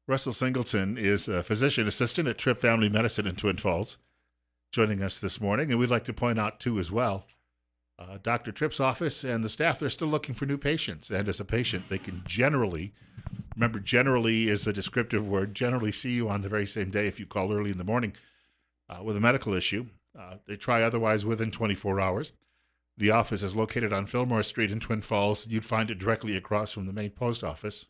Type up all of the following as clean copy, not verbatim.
Russell Singleton is a physician assistant at Tripp Family Medicine in Twin Falls, joining us this morning. And we'd like to point out, too, as well, Dr. Tripp's office and the staff, they're still looking for new patients. And as a patient, they can generally, remember, generally is a descriptive word, generally see you on the very same day if you call early in the morning with a medical issue. They try otherwise within 24 hours. The office is located on Fillmore Street in Twin Falls. You'd find it directly across from the main post office.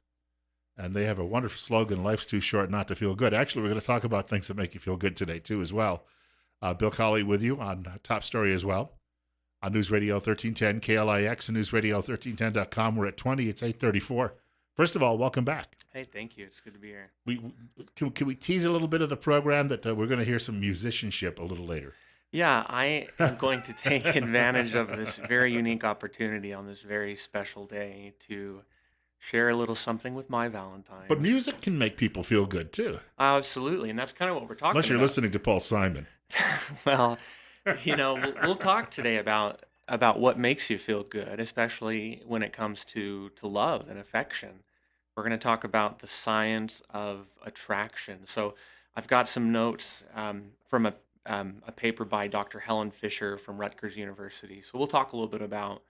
And they have a wonderful slogan, life's too short not to feel good. Actually, we're going to talk about things that make you feel good today, too, as well. Bill Colley with you on Top Story as well. On News Radio 1310, KLIX, and newsradio1310.com. We're at 20. It's 8:34. First of all, welcome back. Hey, thank you. It's good to be here. We Can we tease a little bit of the program that we're going to hear some musicianship a little later? Yeah, I am going to take advantage of this very unique opportunity on this very special day to share a little something with my But Valentine. music can make people feel good, too, Absolutely, and that's kind of what we're unless talking you're about. listening to Paul Simon. Well, we'll talk today about what makes you feel good, especially when it comes to love and affection. We're going to talk about the science of attraction. So, I've got some notes from a paper by Dr. Helen Fisher from Rutgers University. So, we'll talk a little bit about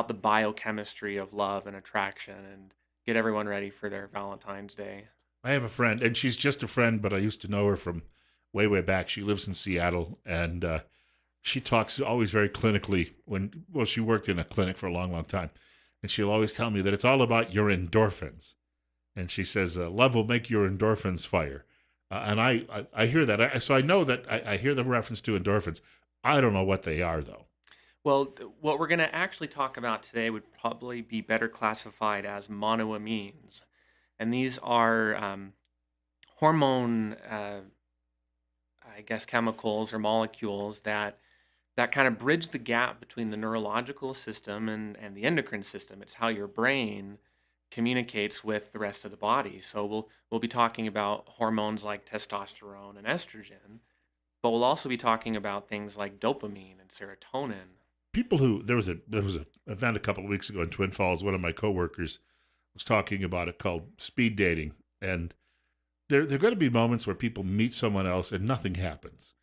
the biochemistry of love and attraction, and get everyone ready for their Valentine's Day. I have a friend, and she's just a friend, but I used to know her from way, way back. She lives in Seattle, and she talks always very clinically. Well, she worked in a clinic for a long, long time, and she'll always tell me that it's all about your endorphins. And she says, love will make your endorphins fire. And I hear that. So I know that I hear the reference to endorphins. I don't know what they are, though. Well, what we're going to actually talk about today would probably be better classified as monoamines. And these are hormone, I guess, chemicals or molecules that kind of bridge the gap between the neurological system and the endocrine system. It's how your brain communicates with the rest of the body. So we'll be talking about hormones like testosterone and estrogen, but we'll also be talking about things like dopamine and serotonin. People who there was a event a couple of weeks ago in Twin Falls. One of my coworkers was talking about it called speed dating, and there are going to be moments where people meet someone else and nothing happens.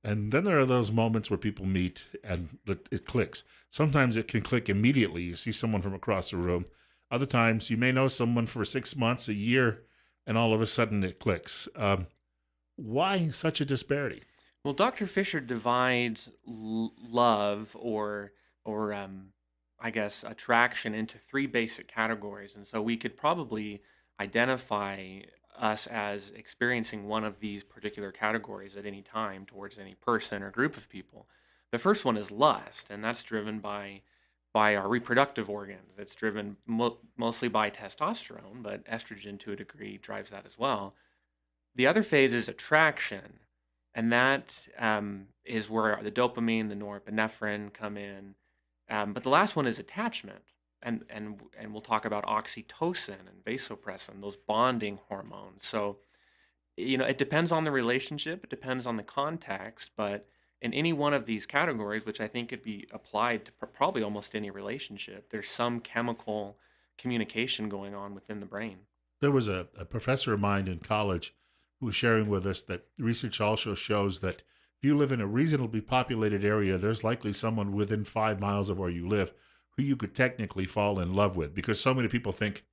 And then there are those moments where people meet and it clicks. Sometimes it can click immediately. You see someone from across the room. Other times you may know someone for 6 months, a year, and all of a sudden it clicks. Why such a disparity? Well, Dr. Fisher divides love or I guess attraction into three basic categories, and so we could probably identify us as experiencing one of these particular categories at any time towards any person or group of people. The first one is lust, and that's driven by our reproductive organs. It's driven mostly by testosterone, but estrogen to a degree drives that as well. The other phase is attraction, and that is where the dopamine, the norepinephrine come in. But the last one is attachment, and we'll talk about oxytocin and vasopressin, those bonding hormones. So it depends on the relationship, it depends on the context, but in any one of these categories, which I think could be applied to probably almost any relationship, there's some chemical communication going on within the brain. There was a professor of mine in college who was sharing with us that research also shows that if you live in a reasonably populated area, there's likely someone within 5 miles of where you live who you could technically fall in love with, because so many people think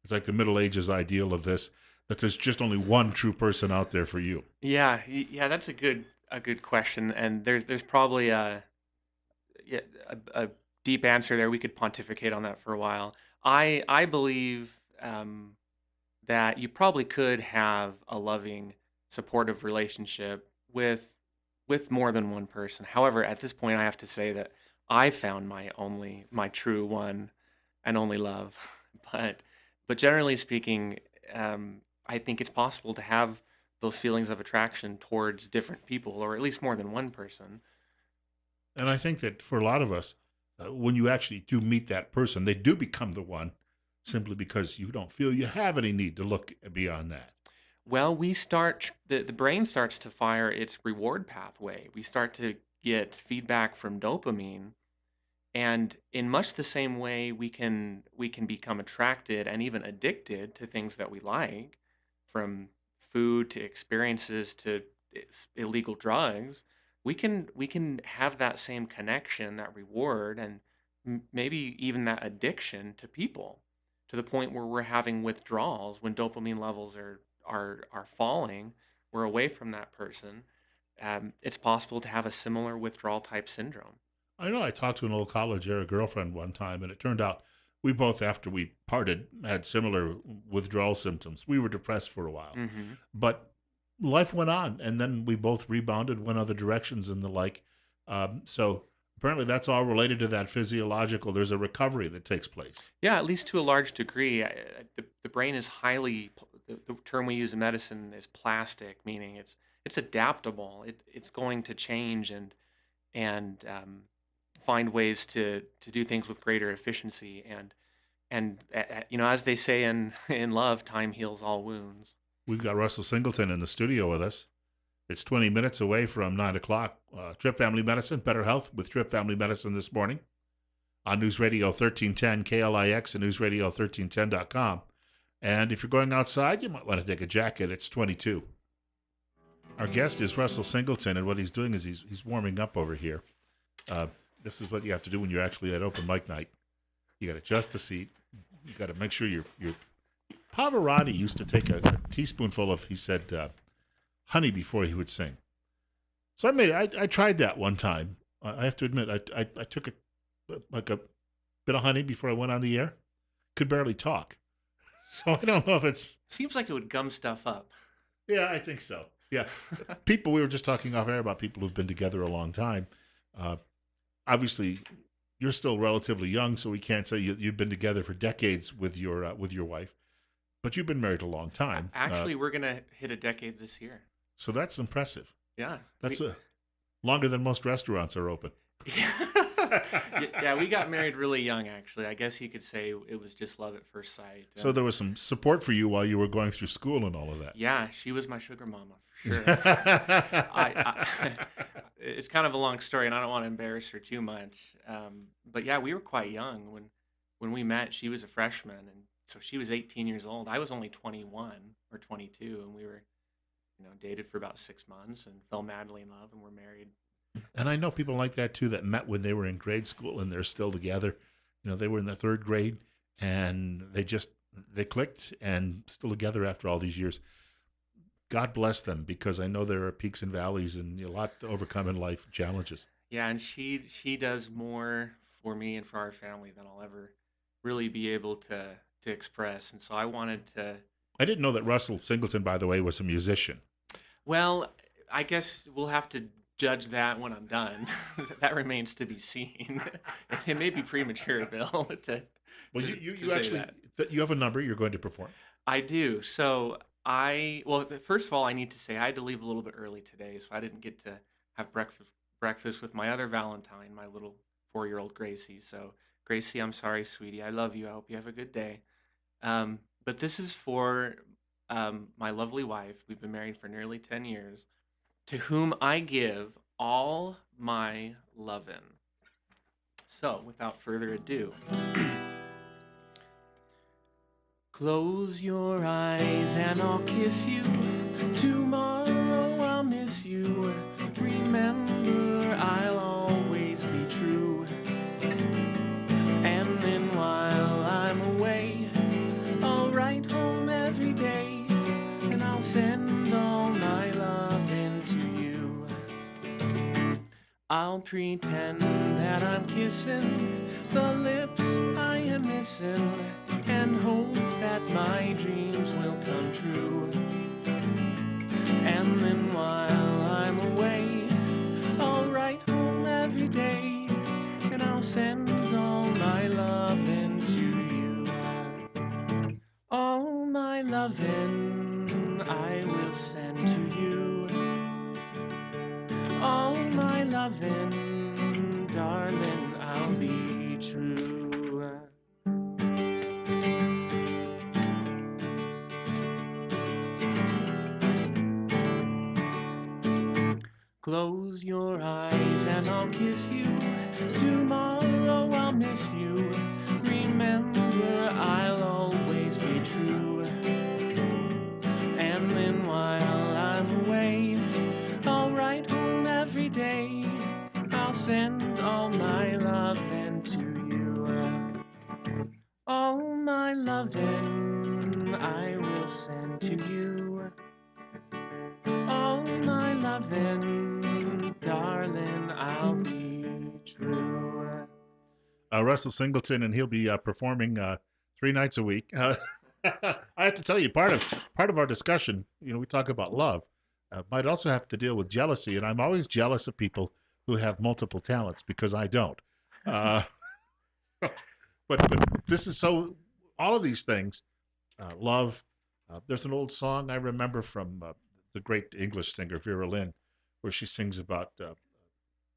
it's like the Middle Ages ideal of this, that there's just only one true person out there for you. Yeah, yeah, that's a good question, and there's probably yeah, a deep answer there. We could pontificate on that for a while. I believe that you probably could have a loving, supportive relationship with more than one person. However, at this point, I have to say that I found my true one and only love. But but generally speaking, I think it's possible to have those feelings of attraction towards different people, or at least more than one person. And I think that for a lot of us, when you actually do meet that person, they do become the one simply because you don't feel you have any need to look beyond that. Well, the brain starts to fire its reward pathway. We start to get feedback from dopamine, and in much the same way we can become attracted and even addicted to things that we like. from food to experiences to illegal drugs, we can have that same connection, that reward, and maybe even that addiction to people, to the point where we're having withdrawals when dopamine levels are falling. We're away from that person. It's possible to have a similar withdrawal type syndrome. I know I talked to an old college era girlfriend one time, and it turned out we both, after we parted, had similar withdrawal symptoms. We were depressed for a while, Hmm. but life went on, and then we both rebounded, went other directions, and the like. So apparently, that's all related to that physiological. There's a recovery that takes place. Yeah, at least to a large degree. The brain is the term we use in medicine is plastic, meaning it's adaptable. It's going to change and find ways to do things with greater efficiency. And as they say in in love, time heals all wounds. We've got Russell Singleton in the studio with us. It's 20 minutes away from 9 o'clock. Trip Family Medicine, Better Health with Trip Family Medicine this morning on News Radio 1310 KLIX and newsradio1310.com. And if you're going outside, you might want to take a jacket. It's 22. Our guest is Russell Singleton, and what he's doing is he's warming up over here. Uh, this is what you have to do when you're actually at open mic night. You got to adjust the seat. You got to make sure you're. Pavarotti used to take a teaspoonful of, he said, honey before he would sing. So I tried that one time. I have to admit, I took like a bit of honey before I went on the air. Could barely talk. So I don't know if it's. Seems like it would gum stuff up. Yeah, I think so. Yeah. People, we were just talking off air about people who've been together a long time. Uh, Obviously, you're still relatively young, so we can't say you've been together for decades with your wife. But you've been married a long time. Actually, we're gonna hit a decade this year. So that's impressive. Yeah. That's longer than most restaurants are open. Yeah, we got married really young, actually. I guess you could say it was just love at first sight. So there was some support for you while you were going through school and all of that. Yeah, she was my sugar mama for sure. It's kind of a long story, and I don't want to embarrass her too much. But yeah, we were quite young when we met. She was a freshman, and so she was 18 years old. I was only 21 or 22, and we were, dated for about 6 months and fell madly in love, and we're married. And I know people like that too that met when they were in grade school and they're still together. They were in the third grade and they clicked and still together after all these years. God bless them, because I know there are peaks and valleys and a lot to overcome in life, challenges. Yeah, and she does more for me and for our family than I'll ever really be able to express. And so I wanted to. I didn't know that Russell Singleton, by the way, was a musician. Well, I guess we'll have to judge that when I'm done. That remains to be seen. It may be premature, Bill, Well, to, you to say actually that. you have a number you're going to perform. I do. So well, first of all, I need to say I had to leave a little bit early today, so I didn't get to have breakfast with my other Valentine, my little 4-year-old Gracie. So Gracie, I'm sorry, sweetie. I love you. I hope you have a good day. But this is for my lovely wife. We've been married for nearly 10 years, to whom I give all my lovin'. So, without further ado, close your eyes and I'll kiss you. Tomorrow I'll miss you. Remember, I'll always be true. And then while I'm away, I'll write home every day, and I'll send all my love into you. I'll pretend that I'm kissing the lips I am missing, and hope that my dreams will come true. And then while I'm away, I'll write home every day, and I'll send all my love into you. All my lovin' I will send to you. All my lovin', darling, I'll be true. Close your eyes and I'll kiss you. Tomorrow I'll miss you. Remember, I'll always be true. my lovin' I will send to you. All my lovin', darling, I'll be true. Russell Singleton, and he'll be performing 3 nights a week. I have to tell you, part of our discussion, we talk about love, might also have to deal with jealousy, and I'm always jealous of people who have multiple talents because I don't. Uh, but this is so. All of these things, love. There's an old song I remember from the great English singer Vera Lynn, where she sings about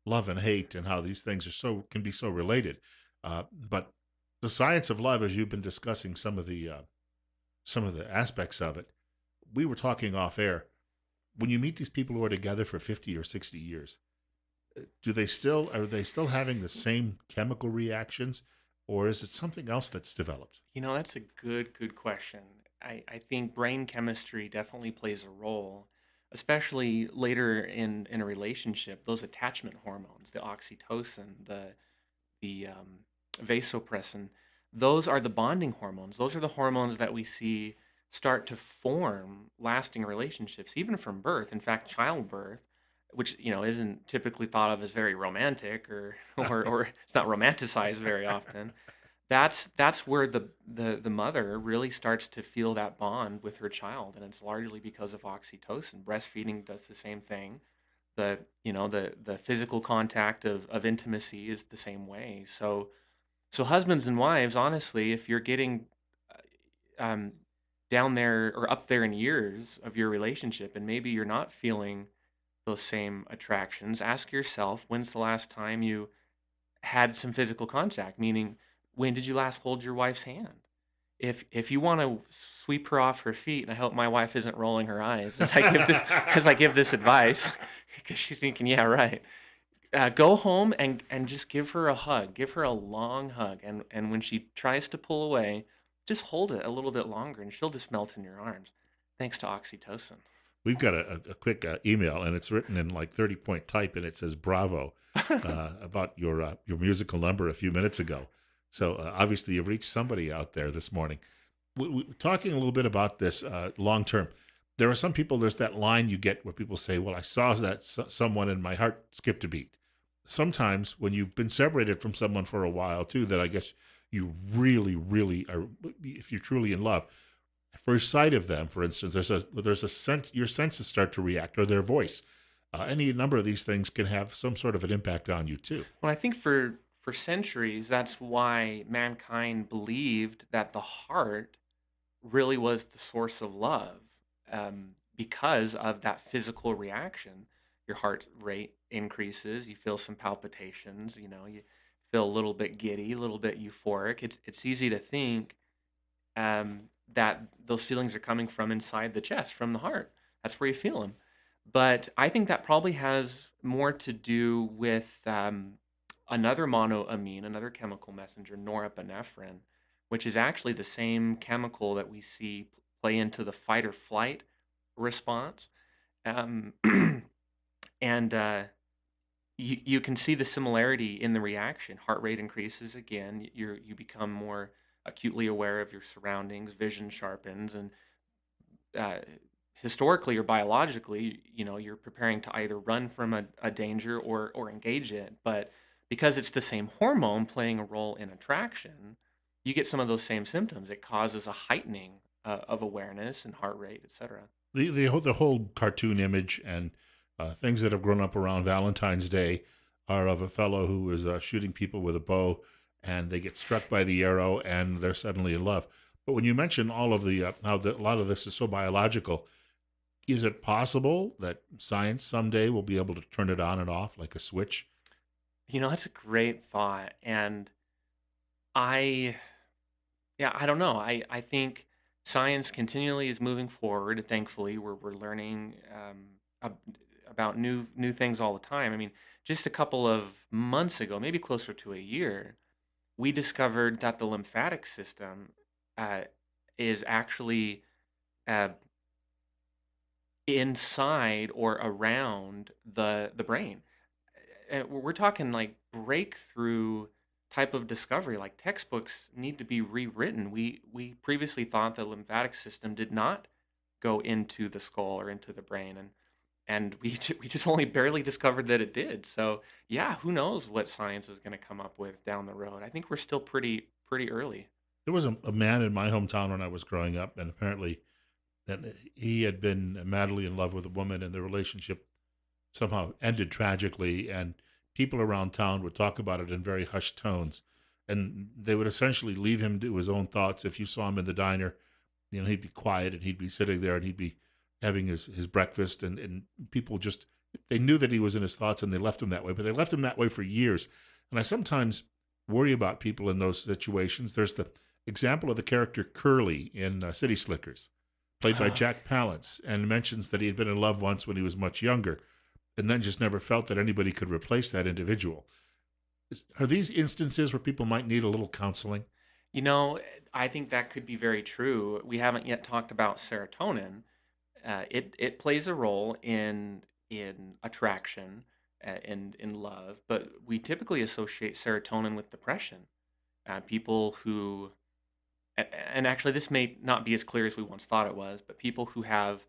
love and hate and how these things can be so related. But the science of love, as you've been discussing some of the aspects of it, we were talking off air. When you meet these people who are together for 50 or 60 years, are they still having the same chemical reactions, or is it something else that's developed? That's a good question. I think brain chemistry definitely plays a role, especially later in a relationship. Those attachment hormones, the oxytocin, the vasopressin, those are the bonding hormones. Those are the hormones that we see start to form lasting relationships, even from birth. In fact, childbirth, which isn't typically thought of as very romantic or or it's not romanticized very often. That's where the mother really starts to feel that bond with her child, and it's largely because of oxytocin. Breastfeeding does the same thing. The physical contact of intimacy is the same way. So husbands and wives, honestly, if you're getting um, down there or up there in years of your relationship, and maybe you're not feeling those same attractions, ask yourself, when's the last time you had some physical contact? Meaning, when did you last hold your wife's hand? If you want to sweep her off her feet, and I hope my wife isn't rolling her eyes as I give this advice, because she's thinking, yeah, right. Go home and just give her a hug. Give her a long hug, and when she tries to pull away, just hold it a little bit longer, and she'll just melt in your arms, thanks to oxytocin. We've got a quick email, and it's written in like 30-point type, and it says "Bravo" about your musical number a few minutes ago. So obviously, you've reached somebody out there this morning. Talking a little bit about this long term. There are some people. There's that line you get where people say, "Well, I saw that someone, and my heart skipped a beat." Sometimes, when you've been separated from someone for a while too, that I guess you really, really are. If you're truly in love, first sight of them, for instance, there's a sense your senses start to react, or their voice. Any number of these things can have some sort of an impact on you too. Well, I think for centuries, that's why mankind believed that the heart really was the source of love, because of that physical reaction. Your heart rate increases, you feel some palpitations, you feel a little bit giddy, a little bit euphoric. It's easy to think that those feelings are coming from inside the chest, from the heart. That's where you feel them. But I think that probably has more to do with another monoamine, another chemical messenger, norepinephrine, which is actually the same chemical that we see play into the fight or flight response. Um, and you can see the similarity in the reaction. Heart rate increases again. You become more acutely aware of your surroundings. Vision sharpens, and uh, historically or biologically, you're preparing to either run from a danger or engage it. But because it's the same hormone playing a role in attraction, you get some of those same symptoms. It causes a heightening of awareness and heart rate, etc. The whole cartoon image and things that have grown up around Valentine's Day are of a fellow who is shooting people with a bow, and they get struck by the arrow, and they're suddenly in love. But when you mention all of a lot of this is so biological, is it possible that science someday will be able to turn it on and off like a switch? That's a great thought, and I yeah, I don't know. I think science continually is moving forward. Thankfully, we're learning ab- about new things all the time. I mean, just a couple of months ago, maybe closer to a year, we discovered that the lymphatic system uh, is actually uh, inside or around the brain. We're talking like breakthrough type of discovery. Like textbooks need to be rewritten. We previously thought the lymphatic system did not go into the skull or into the brain, and we just only barely discovered that it did. So yeah, who knows what science is going to come up with down the road? I think we're still pretty early. There was a man in my hometown when I was growing up, and apparently that he had been madly in love with a woman, and the relationship somehow ended tragically. And people around town would talk about it in very hushed tones, and they would essentially leave him to his own thoughts. If you saw him in the diner, he'd be quiet and he'd be sitting there and he'd be having his breakfast, and people just they knew that he was in his thoughts and they left him that way, but they left him that way for years. And I sometimes worry about people in those situations. There's the example of the character Curly in City Slickers, played by Jack Palance, and mentions that he had been in love once when he was much younger and then just never felt that anybody could replace that individual. Are these instances where people might need a little counseling? You know, I think that could be very true. We haven't yet talked about serotonin. It plays a role in attraction and in love, but we typically associate serotonin with depression. People who and actually this may not be as clear as we once thought it was, but people who have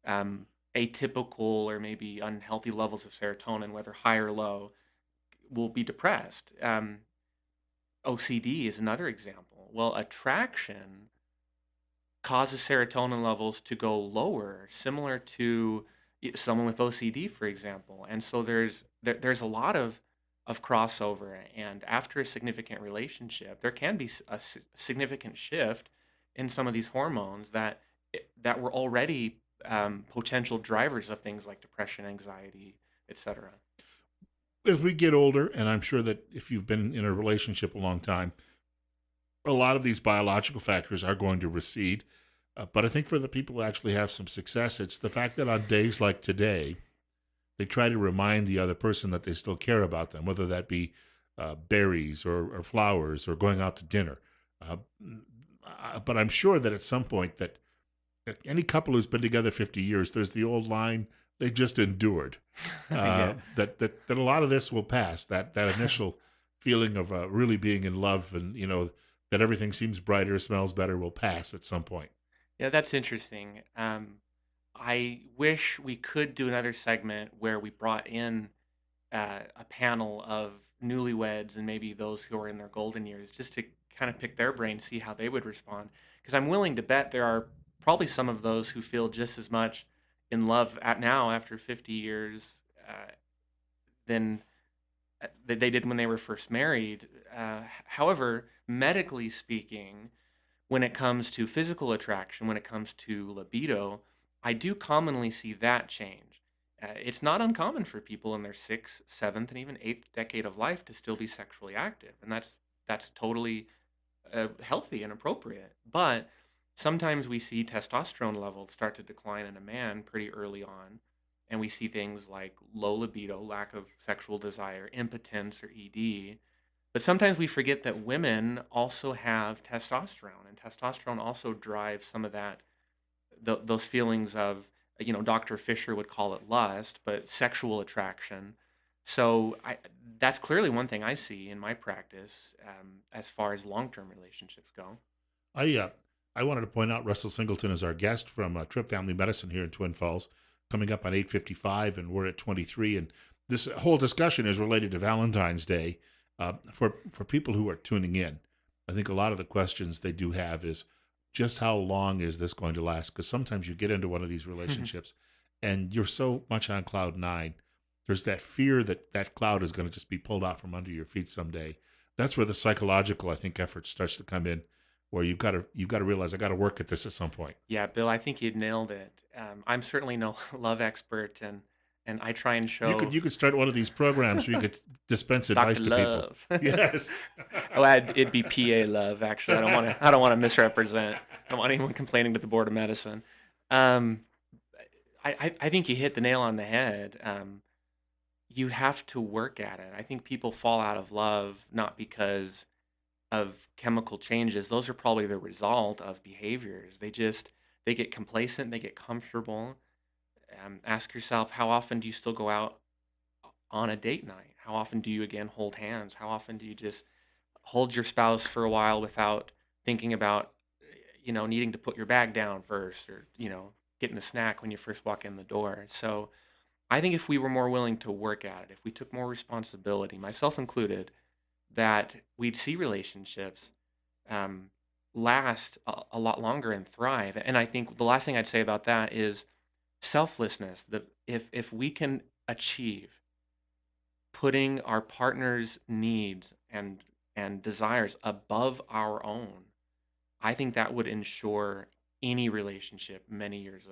um, atypical or maybe unhealthy levels of serotonin, whether high or low, will be depressed. OCD is another example. Well, attraction causes serotonin levels to go lower, similar to someone with OCD, for example. And so there's a lot of crossover, and after a significant relationship, there can be significant shift in some of these hormones that were already potential drivers of things like depression, anxiety, etc. As we get older, and I'm sure that if you've been in a relationship a long time, a lot of these biological factors are going to recede. But I think for the people who actually have some success, it's the fact that on days like today, they try to remind the other person that they still care about them, whether that be berries or flowers or going out to dinner. Uh, but I'm sure that at some point that any couple who's been together 50 years, there's the old line, they just endured. Yeah. That a lot of this will pass. That initial feeling of really being in love and that everything seems brighter, smells better will pass at some point. Yeah, that's interesting. I wish we could do another segment where we brought in a panel of newlyweds and maybe those who are in their golden years just to kind of pick their brain, see how they would respond. Because I'm willing to bet there are probably some of those who feel just as much in love at now after 50 years uh, than that they did when they were first married. However, medically speaking, when it comes to physical attraction, when it comes to libido, I do commonly see that change. It's not uncommon for people in their sixth, seventh, and even eighth decade of life to still be sexually active, and that's totally healthy and appropriate. But sometimes we see testosterone levels start to decline in a man pretty early on, and we see things like low libido, lack of sexual desire, impotence, or ED. But sometimes we forget that women also have testosterone, and testosterone also drives some of those feelings of, Dr. Fisher would call it lust, but sexual attraction. So that's clearly one thing I see in my practice as far as long-term relationships go. I uh, I wanted to point out Russell Singleton is our guest from Trip Family Medicine here in Twin Falls, coming up on 8:55, and we're at 23. And this whole discussion is related to Valentine's Day. For people who are tuning in, I think a lot of the questions they do have is just how long is this going to last? Because sometimes you get into one of these relationships, and you're so much on cloud nine. There's that fear that that cloud is going to just be pulled out from under your feet someday. That's where the psychological, I think, effort starts to come in, where you've got to realize I got to work at this at some point. Yeah, Bill, I think you nailed it. I'm certainly no love expert, and I try and You could show you could start one of these programs where you could dispense advice Dr. to people. Love. Yes. Oh, it'd be PA Love. Actually, I don't want to misrepresent. I don't want anyone complaining to the Board of Medicine. Um, I think you hit the nail on the head. You have to work at it. I think people fall out of love not because of chemical changes. Those are probably the result of behaviors. They get complacent, they get comfortable. Ask yourself, how often do you still go out on a date night? How often do you again hold hands? How often do you just hold your spouse for a while without thinking about, needing to put your bag down first, or, getting a snack when you first walk in the door. So I think if we were more willing to work at it, if we took more responsibility, myself included, that we'd see relationships um, last a lot longer and thrive. And I think the last thing I'd say about that is selflessness. If we can achieve putting our partner's needs and desires above our own, I think that would ensure any relationship many years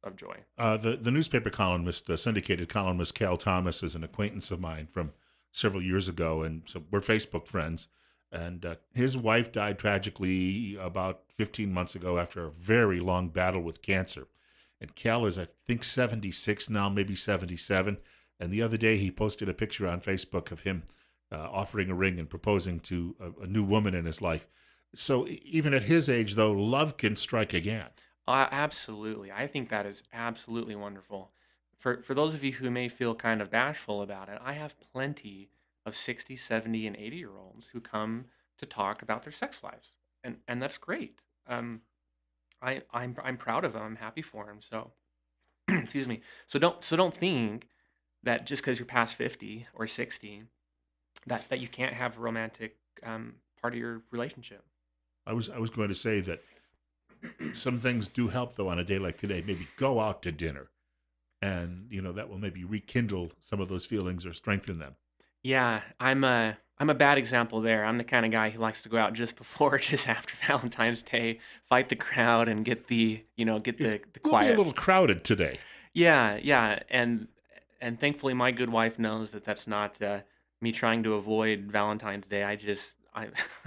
of joy. The newspaper columnist, the syndicated columnist Cal Thomas, is an acquaintance of mine from several years ago, and so we're Facebook friends. And his wife died tragically about 15 months ago after a very long battle with cancer. And Cal is, I think, 76 now, maybe 77. And the other day he posted a picture on Facebook of him offering a ring and proposing to a new woman in his life. So even at his age, though, love can strike again. Absolutely. I think that is absolutely wonderful. For those of you who may feel kind of bashful about it, I have plenty of 60, 70, and 80-year-olds who come to talk about their sex lives. And that's great. I'm proud of them. I'm happy for them. So, excuse me. So don't think that just because you're past 50 or 60 that you can't have a romantic part of your relationship. I was going to say that some things do help though on a day like today. Maybe go out to dinner, and that will maybe rekindle some of those feelings or strengthen them. Yeah, I'm a bad example there. I'm the kind of guy who likes to go out just before or just after Valentine's Day, fight the crowd and get get It the will be a quiet. little crowded today. Yeah, yeah, and thankfully my good wife knows that that's not me trying to avoid Valentine's Day. I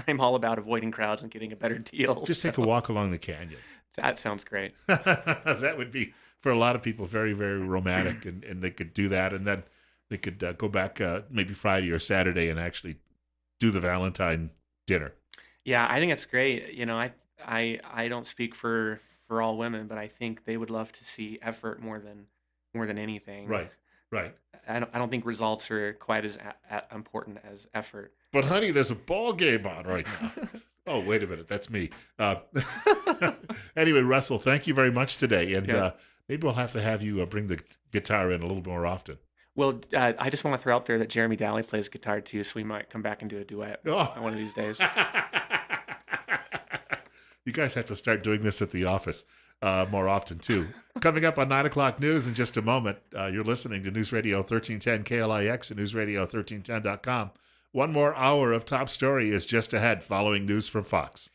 I'm all about avoiding crowds and getting a better deal. Just take a So walk along the canyon. that sounds great. That would be for a lot of people very, very romantic, and they could do that, and then they could go back maybe Friday or Saturday and actually do the Valentine dinner. Yeah, I think it's great. I don't speak for all women, but I think they would love to see effort more than anything. Right, right. I don't think results are quite as important as effort. But honey, there's a ball game on right now. Oh, wait a minute, that's me. Uh, anyway, Russell, thank you very much today, and Yeah. maybe we'll have to have you bring the guitar in a little more often. Well, I just want to throw out there that Jeremy Daly plays guitar too, so we might come back and do a duet Oh. one of these days. You guys have to start doing this at the office more often, too. Coming up on 9 o'clock news in just a moment, you're listening to News Radio 1310 KLIX and newsradio1310.com. One more hour of Top Story is just ahead following news from Fox.